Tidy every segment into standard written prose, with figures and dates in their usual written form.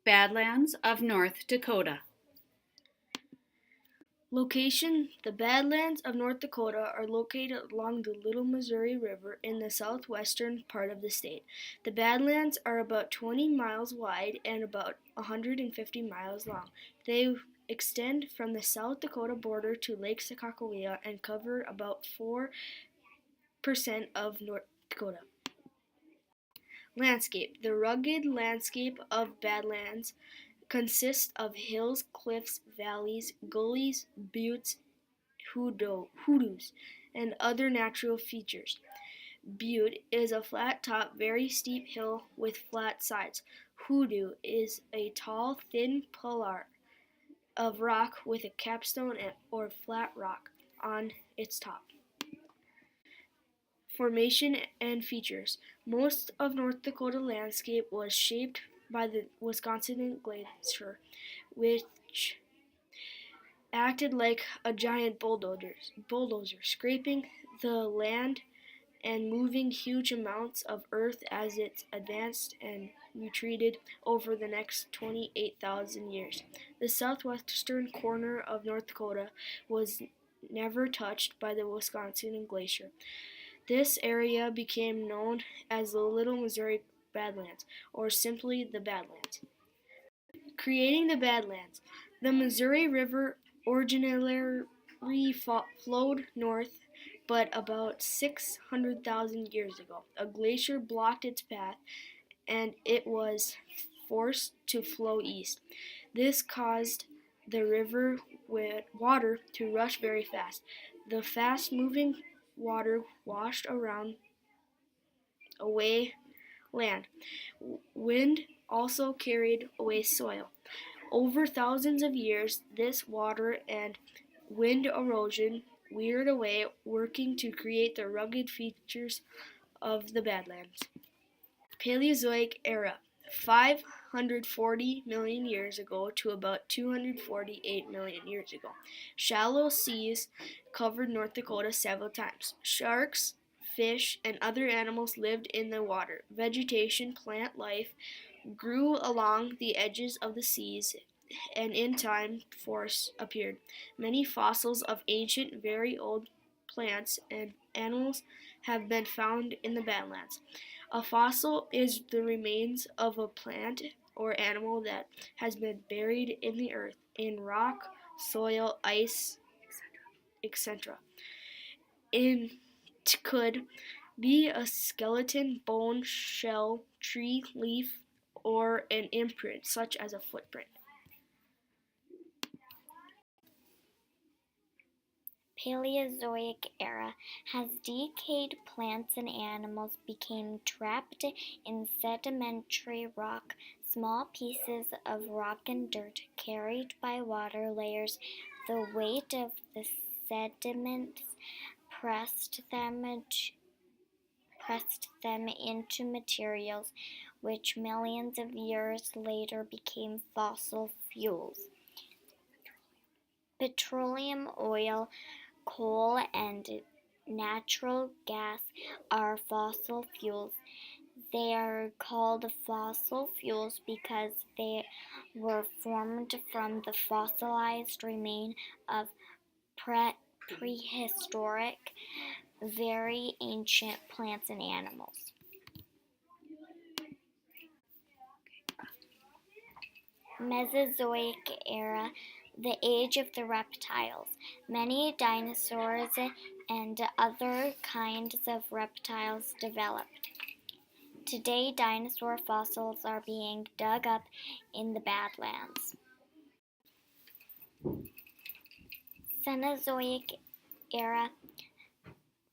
Badlands of North Dakota. Location: the Badlands of North Dakota are located along the Little Missouri River in the southwestern part of the state. The Badlands are about 20 miles wide and about 150 miles long. They extend from the South Dakota border to Lake Sakakawea and cover about 4% of North Dakota. Landscape: the rugged landscape of Badlands consists of hills, cliffs, valleys, gullies, buttes, hoodoos, and other natural features. Butte is a flat-top, very steep hill with flat sides. Hoodoo is a tall, thin pillar of rock with a capstone or flat rock on its top. Formation and features: most of North Dakota landscape was shaped by the Wisconsin Glacier, which acted like a giant bulldozer, scraping the land and moving huge amounts of earth as it advanced and retreated over the next 28,000 years. The southwestern corner of North Dakota was never touched by the Wisconsin Glacier. This area became known as the Little Missouri Badlands, or simply the Badlands. Creating the Badlands. The Missouri River originally flowed north, but about 600,000 years ago, a glacier blocked its path and it was forced to flow east. This caused the river water to rush very fast. The fast-moving water washed away land. Wind also carried away soil. Over thousands of years, this water and wind erosion weared away, working to create the rugged features of the Badlands. Paleozoic era: 540 million years ago to about 248 million years ago. Shallow seas covered North Dakota several times. Sharks, fish, and other animals lived in the water. Vegetation, plant life, grew along the edges of the seas, and in time forests appeared. Many fossils of ancient, very old plants and animals have been found in the Badlands. A fossil is the remains of a plant or animal that has been buried in the earth, in rock, soil, ice, etc. It could be a skeleton, bone, shell, tree, leaf, or an imprint, such as a footprint. Paleozoic era has decayed plants and animals became trapped in sedimentary rock. Small pieces of rock and dirt carried by water layers. The weight of the sediments pressed them into materials which millions of years later became fossil fuels. Petroleum, oil, coal, and natural gas are fossil fuels. They are called fossil fuels because they were formed from the fossilized remains of prehistoric, very ancient plants and animals. Mesozoic era, the age of the reptiles. Many dinosaurs and other kinds of reptiles developed. Today, dinosaur fossils are being dug up in the Badlands. Cenozoic era,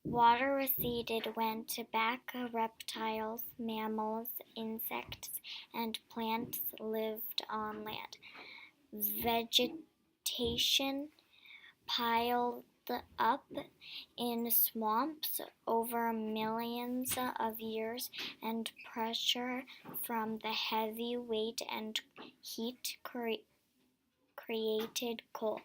water receded when tobacco reptiles, mammals, insects, and plants lived on land. Vegetation piled up in swamps over millions of years, and pressure from the heavy weight and heat created coal.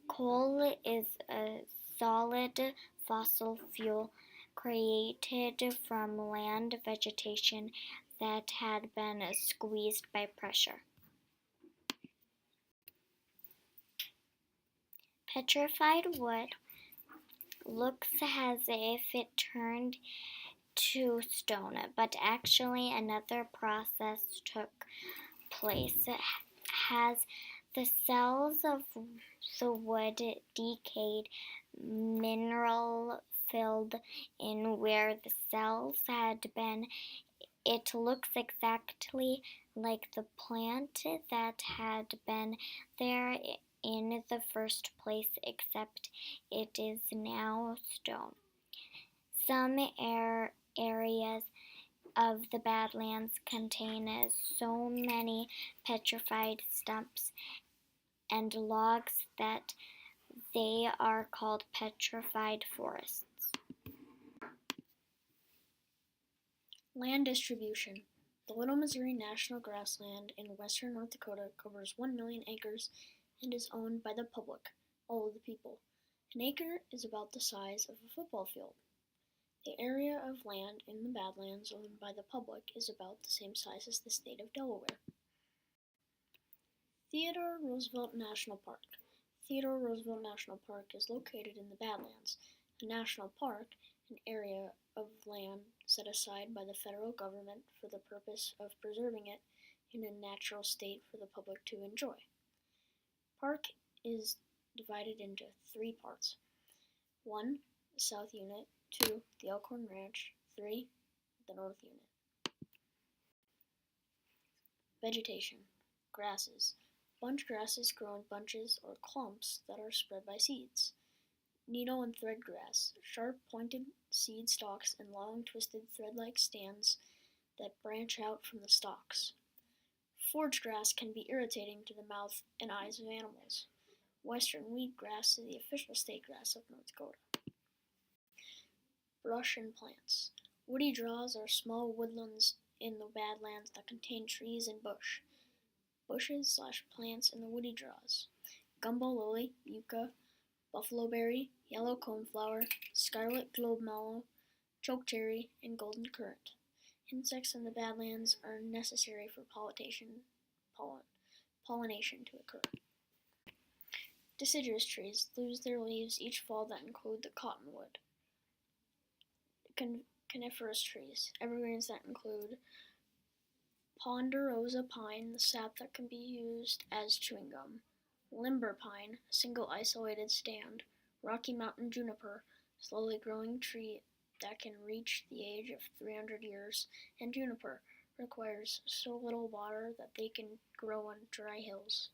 Coal is a solid fossil fuel created from land vegetation that had been squeezed by pressure. Petrified wood looks as if it turned to stone, but actually another process took place. As the cells of the wood decayed, mineral filled in where the cells had been. It looks exactly like the plant that had been there in the first place, except it is now stone. Some areas of the Badlands contain so many petrified stumps and logs that they are called petrified forests. Land distribution. The Little Missouri National Grassland in western North Dakota covers 1 million acres and is owned by the public, all of the people. An acre is about the size of a football field. The area of land in the Badlands owned by the public is about the same size as the state of Delaware. Theodore Roosevelt National Park. Theodore Roosevelt National Park is located in the Badlands. A national park, an area of land set aside by the federal government for the purpose of preserving it in a natural state for the public to enjoy. Park is divided into 3 parts. 1. The South Unit. 2. The Elkhorn Ranch. 3. The North Unit. Vegetation. Grasses. Bunch grasses grow in bunches or clumps that are spread by seeds. Needle and thread grass, sharp pointed seed stalks and long twisted thread-like stands that branch out from the stalks. Forage grass can be irritating to the mouth and eyes of animals. Western wheatgrass is the official state grass of North Dakota. Brush and plants. Woody draws are small woodlands in the Badlands that contain trees and bushes/plants in the woody draws. Gumbo lily, yucca, buffaloberry, yellow coneflower, scarlet globe mallow, chokecherry, and golden currant. Insects in the Badlands are necessary for pollination to occur. Deciduous trees lose their leaves each fall that include the cottonwood. Coniferous trees, evergreens that include ponderosa pine, the sap that can be used as chewing gum; limber pine, a single isolated stand; Rocky Mountain juniper, slowly growing tree that can reach the age of 300 years, and juniper requires so little water that they can grow on dry hills.